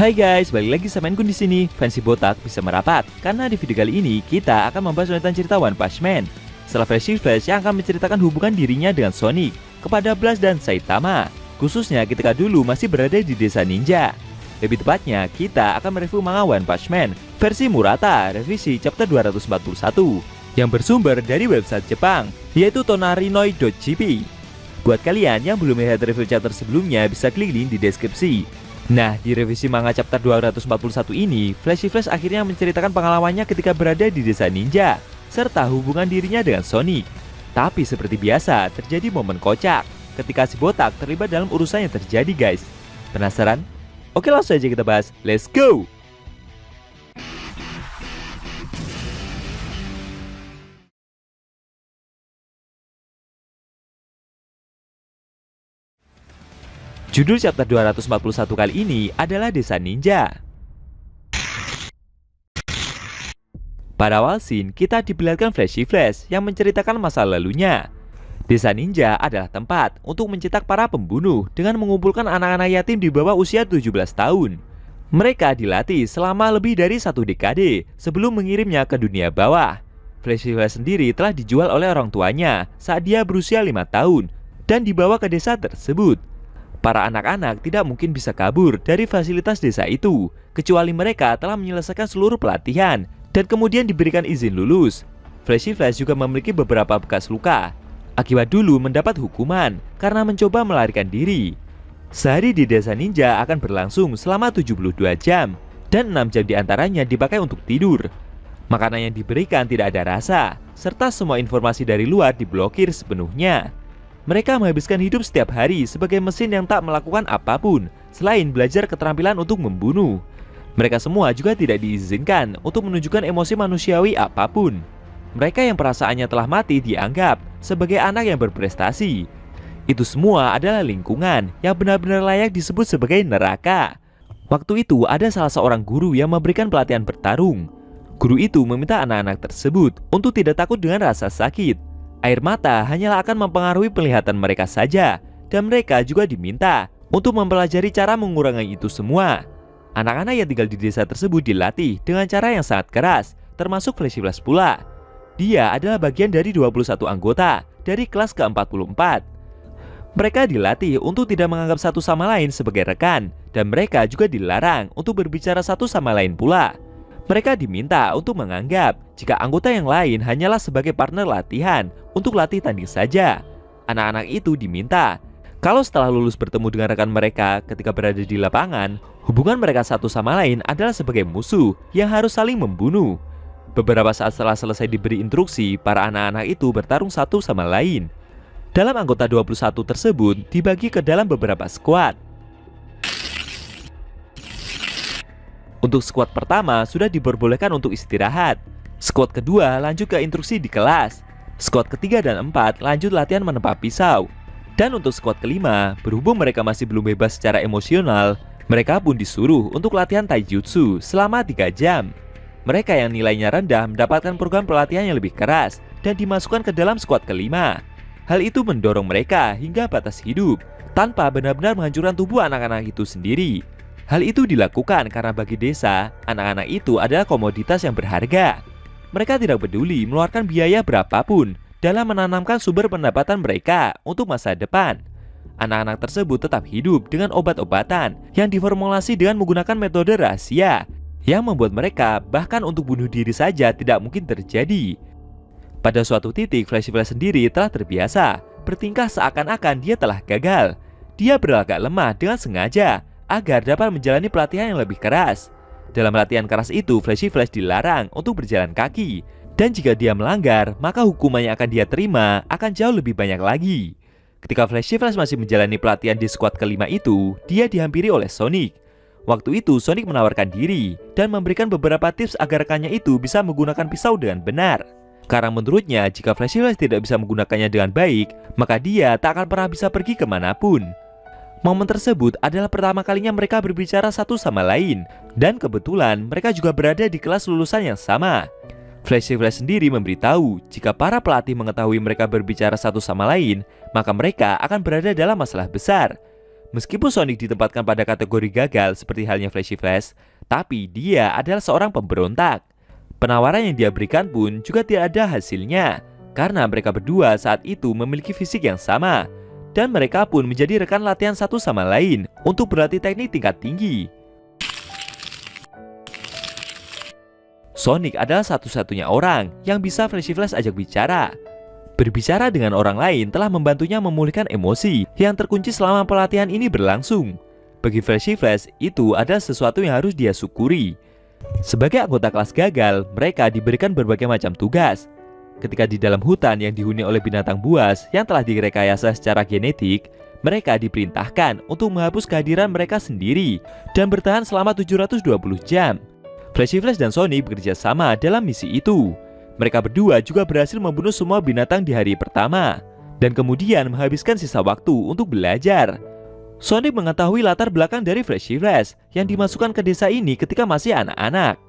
Hai guys, balik lagi sama Enkun di sini. Fancy botak bisa merapat karena di video kali ini kita akan membahas lanjutan cerita One Punch Man. Setelah Flash yang akan menceritakan hubungan dirinya dengan Sonic kepada Blast dan Saitama, khususnya ketika dulu masih berada di desa ninja. Lebih tepatnya, kita akan mereview manga One Punch Man versi Murata revisi chapter 241 yang bersumber dari website Jepang, yaitu tonarinoi.jp. Buat kalian yang belum melihat review chapter sebelumnya, bisa klik link di deskripsi. Nah, di revisi manga chapter 241 ini, Flash akhirnya menceritakan pengalamannya ketika berada di desa ninja, serta hubungan dirinya dengan Sonic. Tapi seperti biasa, terjadi momen kocak ketika si botak terlibat dalam urusan yang terjadi guys. Penasaran? Oke, langsung aja kita bahas, let's go! Judul chapter 241 kali ini adalah Desa Ninja. Pada awal scene, kita diperlihatkan Flash yang menceritakan masa lalunya. Desa Ninja adalah tempat untuk mencetak para pembunuh dengan mengumpulkan anak-anak yatim di bawah usia 17 tahun. Mereka dilatih selama lebih dari 1 dekade sebelum mengirimnya ke dunia bawah. Flash sendiri telah dijual oleh orang tuanya saat dia berusia 5 tahun dan dibawa ke desa tersebut. Para anak-anak tidak mungkin bisa kabur dari fasilitas desa itu, kecuali mereka telah menyelesaikan seluruh pelatihan dan kemudian diberikan izin lulus. Flash juga memiliki beberapa bekas luka, akibat dulu mendapat hukuman karena mencoba melarikan diri. Sehari di desa ninja akan berlangsung selama 72 jam, dan 6 jam diantaranya dipakai untuk tidur. Makanan yang diberikan tidak ada rasa, serta semua informasi dari luar diblokir sepenuhnya. Mereka menghabiskan hidup setiap hari sebagai mesin yang tak melakukan apapun selain belajar keterampilan untuk membunuh. Mereka semua juga tidak diizinkan untuk menunjukkan emosi manusiawi apapun. Mereka yang perasaannya telah mati dianggap sebagai anak yang berprestasi. Itu semua adalah lingkungan yang benar-benar layak disebut sebagai neraka. Waktu itu ada salah seorang guru yang memberikan pelatihan bertarung. Guru itu meminta anak-anak tersebut untuk tidak takut dengan rasa sakit. Air mata hanyalah akan mempengaruhi penglihatan mereka saja, dan mereka juga diminta untuk mempelajari cara mengurangi itu semua. Anak-anak yang tinggal di desa tersebut dilatih dengan cara yang sangat keras, termasuk Flash pula. Dia adalah bagian dari 21 anggota dari kelas ke-44. Mereka dilatih untuk tidak menganggap satu sama lain sebagai rekan, dan mereka juga dilarang untuk berbicara satu sama lain pula. Mereka diminta untuk menganggap jika anggota yang lain hanyalah sebagai partner latihan untuk latih tanding saja. Anak-anak itu diminta, kalau setelah lulus bertemu dengan rekan mereka ketika berada di lapangan, hubungan mereka satu sama lain adalah sebagai musuh yang harus saling membunuh. Beberapa saat setelah selesai diberi instruksi, para anak-anak itu bertarung satu sama lain. Dalam anggota 21 tersebut dibagi ke dalam beberapa squad. Untuk squad pertama sudah diperbolehkan untuk istirahat. Squad kedua lanjut ke instruksi di kelas. Squad ketiga dan 4 lanjut latihan menempa pisau. Dan untuk squad kelima, berhubung mereka masih belum bebas secara emosional, mereka pun disuruh untuk latihan taijutsu selama 3 jam. Mereka yang nilainya rendah mendapatkan program pelatihan yang lebih keras dan dimasukkan ke dalam squad kelima. Hal itu mendorong mereka hingga batas hidup, tanpa benar-benar menghancurkan tubuh anak-anak itu sendiri. Hal itu dilakukan karena bagi desa, anak-anak itu adalah komoditas yang berharga. Mereka tidak peduli mengeluarkan biaya berapapun dalam menanamkan sumber pendapatan mereka untuk masa depan. Anak-anak tersebut tetap hidup dengan obat-obatan yang diformulasi dengan menggunakan metode rahasia, yang membuat mereka bahkan untuk bunuh diri saja tidak mungkin terjadi. Pada suatu titik, Flash sendiri telah terbiasa bertingkah seakan-akan dia telah gagal. Dia berlagak lemah dengan sengaja agar dapat menjalani pelatihan yang lebih keras. Dalam latihan keras itu, Flash dilarang untuk berjalan kaki, dan jika dia melanggar, maka hukuman yang akan dia terima akan jauh lebih banyak lagi. Ketika Flash masih menjalani pelatihan di squad kelima itu, dia dihampiri oleh Sonic. Waktu itu Sonic menawarkan diri dan memberikan beberapa tips agar rekannya itu bisa menggunakan pisau dengan benar. Karena menurutnya, jika Flash tidak bisa menggunakannya dengan baik, maka dia tak akan pernah bisa pergi kemanapun. Momen tersebut adalah pertama kalinya mereka berbicara satu sama lain, dan kebetulan mereka juga berada di kelas lulusan yang sama. Flash sendiri memberitahu jika para pelatih mengetahui mereka berbicara satu sama lain, maka mereka akan berada dalam masalah besar. Meskipun Sonic ditempatkan pada kategori gagal seperti halnya Flashy Flash, tapi dia adalah seorang pemberontak. Penawaran yang dia berikan pun juga tidak ada hasilnya, karena mereka berdua saat itu memiliki fisik yang sama, dan mereka pun menjadi rekan latihan satu sama lain untuk berlatih teknik tingkat tinggi. Sonic adalah satu-satunya orang yang bisa Flashy Flash ajak bicara. Berbicara dengan orang lain telah membantunya memulihkan emosi yang terkunci selama pelatihan ini berlangsung. Bagi Flashy Flash, itu adalah sesuatu yang harus dia syukuri. Sebagai anggota kelas gagal, mereka diberikan berbagai macam tugas. Ketika di dalam hutan yang dihuni oleh binatang buas yang telah direkayasa secara genetik, mereka diperintahkan untuk menghapus kehadiran mereka sendiri dan bertahan selama 720 jam. Flashy Flash dan Sonic bekerja sama dalam misi itu. Mereka berdua juga berhasil membunuh semua binatang di hari pertama, dan kemudian menghabiskan sisa waktu untuk belajar. Sonic mengetahui latar belakang dari Flashy Flash yang dimasukkan ke desa ini ketika masih anak-anak.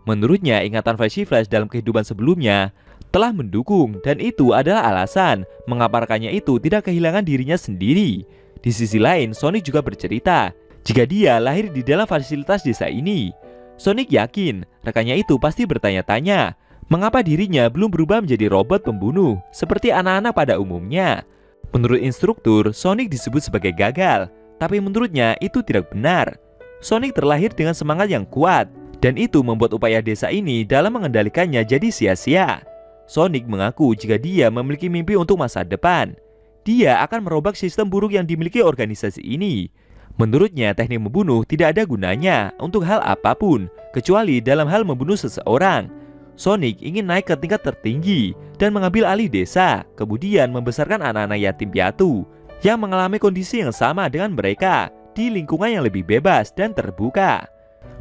Menurutnya, ingatan Flashy Flash dalam kehidupan sebelumnya telah mendukung, dan itu adalah alasan mengapa rekannya itu tidak kehilangan dirinya sendiri. Di sisi lain, Sonic juga bercerita jika dia lahir di dalam fasilitas desa ini. Sonic yakin rekannya itu pasti bertanya-tanya mengapa dirinya belum berubah menjadi robot pembunuh seperti anak-anak pada umumnya. Menurut instruktur, Sonic disebut sebagai gagal, tapi menurutnya itu tidak benar. Sonic terlahir dengan semangat yang kuat, dan itu membuat upaya desa ini dalam mengendalikannya jadi sia-sia. Sonic mengaku jika dia memiliki mimpi untuk masa depan. Dia akan merobak sistem buruk yang dimiliki organisasi ini. Menurutnya, teknik membunuh tidak ada gunanya untuk hal apapun, kecuali dalam hal membunuh seseorang. Sonic ingin naik ke tingkat tertinggi dan mengambil alih desa, kemudian membesarkan anak-anak yatim piatu yang mengalami kondisi yang sama dengan mereka di lingkungan yang lebih bebas dan terbuka.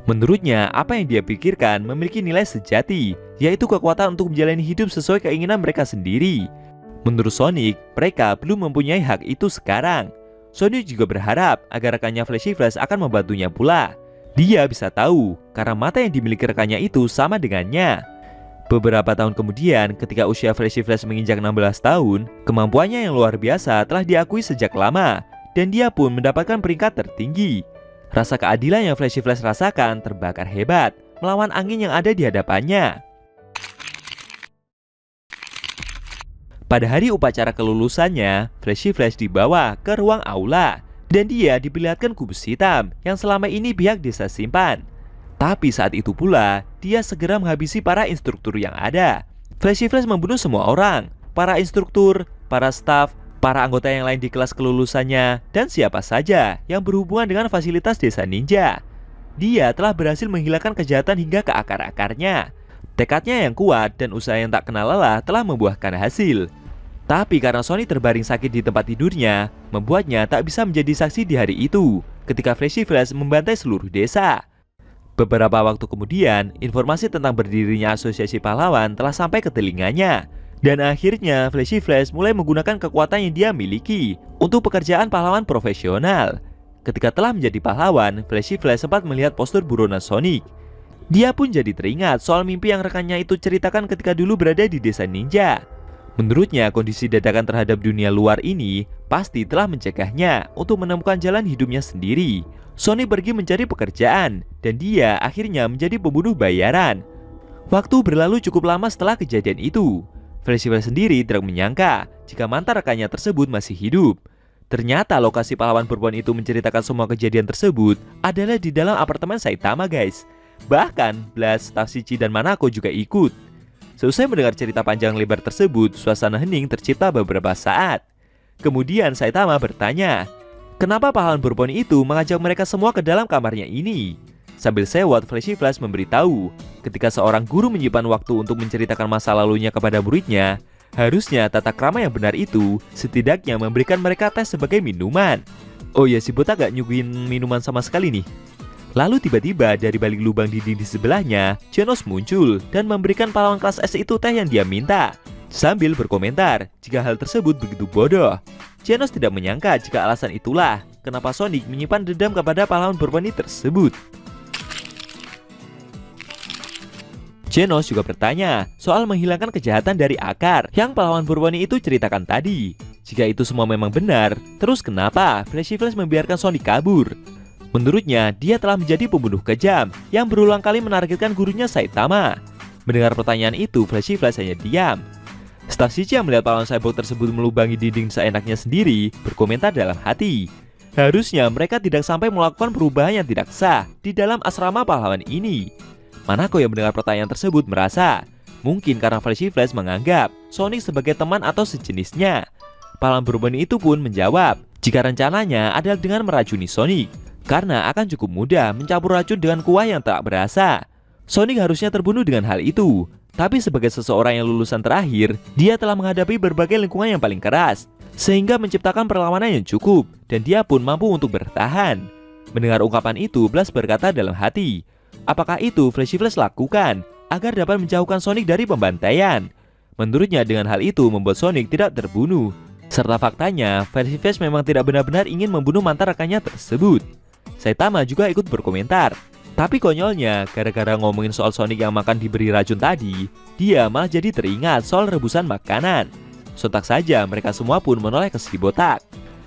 Menurutnya, apa yang dia pikirkan memiliki nilai sejati, yaitu kekuatan untuk menjalani hidup sesuai keinginan mereka sendiri. Menurut Sonic, mereka belum mempunyai hak itu sekarang. Sonic juga berharap agar rekannya Flashy Flash akan membantunya pula. Dia bisa tahu karena mata yang dimiliki rekannya itu sama dengannya. Beberapa tahun kemudian, ketika usia Flashy Flash menginjak 16 tahun, kemampuannya yang luar biasa telah diakui sejak lama, dan dia pun mendapatkan peringkat tertinggi. Rasa keadilan yang Flashy Flash rasakan terbakar hebat melawan angin yang ada di hadapannya. Pada hari upacara kelulusannya, Flashy Flash dibawa ke ruang aula, dan dia diperlihatkan kubus hitam yang selama ini pihak desa simpan. Tapi saat itu pula, dia segera menghabisi para instruktur yang ada. Flashy Flash membunuh semua orang, para instruktur, para staf, para anggota yang lain di kelas kelulusannya, dan siapa saja yang berhubungan dengan fasilitas desa ninja. Dia telah berhasil menghilangkan kejahatan hingga ke akar-akarnya. Tekadnya yang kuat dan usaha yang tak kenal lelah telah membuahkan hasil. Tapi karena Sonic terbaring sakit di tempat tidurnya, membuatnya tak bisa menjadi saksi di hari itu ketika Flashy Flash membantai seluruh desa. Beberapa waktu kemudian, informasi tentang berdirinya asosiasi pahlawan telah sampai ke telinganya. Dan akhirnya Flashy Flash mulai menggunakan kekuatan yang dia miliki untuk pekerjaan pahlawan profesional. Ketika telah menjadi pahlawan, Flashy Flash sempat melihat postur buronan Sonic. Dia pun jadi teringat soal mimpi yang rekannya itu ceritakan ketika dulu berada di desa ninja. Menurutnya, kondisi dadakan terhadap dunia luar ini pasti telah mencegahnya untuk menemukan jalan hidupnya sendiri. Sonic pergi mencari pekerjaan, dan dia akhirnya menjadi pembunuh bayaran. Waktu berlalu cukup lama setelah kejadian itu. Flashy Flash sendiri tidak menyangka jika mantan rekannya tersebut masih hidup. Ternyata lokasi pahlawan perempuan itu menceritakan semua kejadian tersebut adalah di dalam apartemen Saitama, guys. Bahkan Blast, Tafshichi, dan Manako juga ikut. Selesai mendengar cerita panjang lebar tersebut, suasana hening tercipta beberapa saat. Kemudian Saitama bertanya, kenapa pahlawan perempuan itu mengajak mereka semua ke dalam kamarnya ini? Sambil sewot, Flashy Flash memberitahu, ketika seorang guru menyimpan waktu untuk menceritakan masa lalunya kepada muridnya, harusnya tata krama yang benar itu setidaknya memberikan mereka tes sebagai minuman. Oh ya, si botak gak nyuguhin minuman sama sekali nih. Lalu tiba-tiba dari balik lubang dinding di sebelahnya, Genos muncul dan memberikan pahlawan kelas S itu teh yang dia minta. Sambil berkomentar jika hal tersebut begitu bodoh. Genos tidak menyangka jika alasan itulah kenapa Sonic menyimpan dendam kepada pahlawan perempuan tersebut. Genos juga bertanya soal menghilangkan kejahatan dari akar yang pahlawan perempuan itu ceritakan tadi. Jika itu semua memang benar, terus kenapa Flashy Flash membiarkan Sonic kabur? Menurutnya, dia telah menjadi pembunuh kejam yang berulang kali menargetkan gurunya Saitama. Mendengar pertanyaan itu, Flashy Flash hanya diam. Staf Shichi yang melihat pahlawan cyborg tersebut melubangi dinding seenaknya sendiri, berkomentar dalam hati. Harusnya mereka tidak sampai melakukan perubahan yang tidak sah di dalam asrama pahlawan ini. Manako yang mendengar pertanyaan tersebut merasa, mungkin karena Flashy Flash menganggap Sonic sebagai teman atau sejenisnya. Pahlawan berubah itu pun menjawab, jika rencananya adalah dengan meracuni Sonic, karena akan cukup mudah mencampur racun dengan kuah yang tak berasa. Sonic harusnya terbunuh dengan hal itu, tapi sebagai seseorang yang lulusan terakhir, dia telah menghadapi berbagai lingkungan yang paling keras, sehingga menciptakan perlawanan yang cukup, dan dia pun mampu untuk bertahan. Mendengar ungkapan itu, Blast berkata dalam hati, apakah itu Flashy Flash lakukan agar dapat menjauhkan Sonic dari pembantaian? Menurutnya dengan hal itu membuat Sonic tidak terbunuh. Serta faktanya, Flashy Flash memang tidak benar-benar ingin membunuh mantan rekannya tersebut. Saitama juga ikut berkomentar. Tapi konyolnya, gara-gara ngomongin soal Sonic yang makan diberi racun tadi, dia malah jadi teringat soal rebusan makanan. Sontak saja mereka semua pun menoleh ke si botak.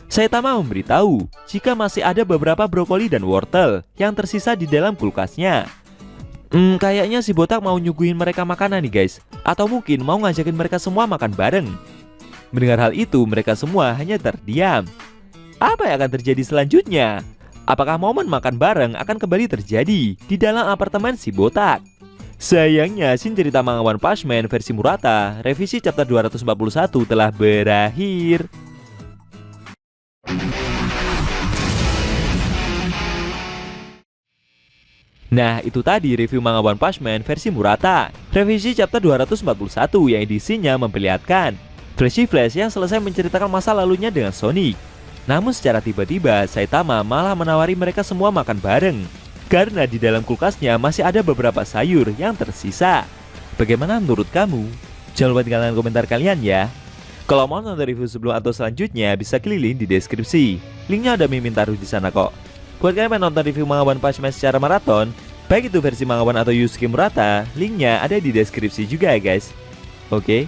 Saitama memberitahu jika masih ada beberapa brokoli dan wortel yang tersisa di dalam kulkasnya. Kayaknya si botak mau nyuguhin mereka makanan nih guys. Atau mungkin mau ngajakin mereka semua makan bareng. Mendengar hal itu, mereka semua hanya terdiam. Apa yang akan terjadi selanjutnya? Apakah momen makan bareng akan kembali terjadi di dalam apartemen si botak? Sayangnya, scene cerita manga One Punch Man versi Murata, revisi chapter 241 telah berakhir. Nah, itu tadi review manga One Punch Man versi Murata, revisi chapter 241 yang edisinya memperlihatkan Flashy Flash yang selesai menceritakan masa lalunya dengan Sonic. Namun secara tiba-tiba, Saitama malah menawari mereka semua makan bareng, karena di dalam kulkasnya masih ada beberapa sayur yang tersisa. Bagaimana menurut kamu? Jangan lupa tinggalkan komentar kalian ya. Kalau mau nonton review sebelum atau selanjutnya, bisa klik link di deskripsi. Linknya udah Mimin taruh di sana kok. Buat kalian yang nonton review manga One Punch Man secara maraton, baik itu versi manga One atau Yusuke Murata, linknya ada di deskripsi juga ya guys. Oke?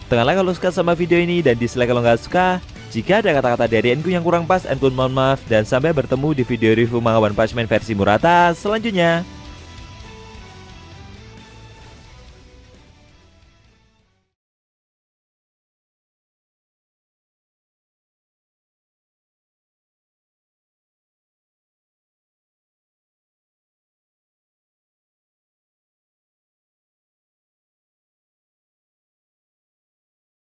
Tekan like kalau suka sama video ini dan dislike kalau nggak suka. Jika ada kata-kata dari Enku yang kurang pas, Enku mohon maaf dan sampai bertemu di video review manga One Punch Man versi Murata selanjutnya.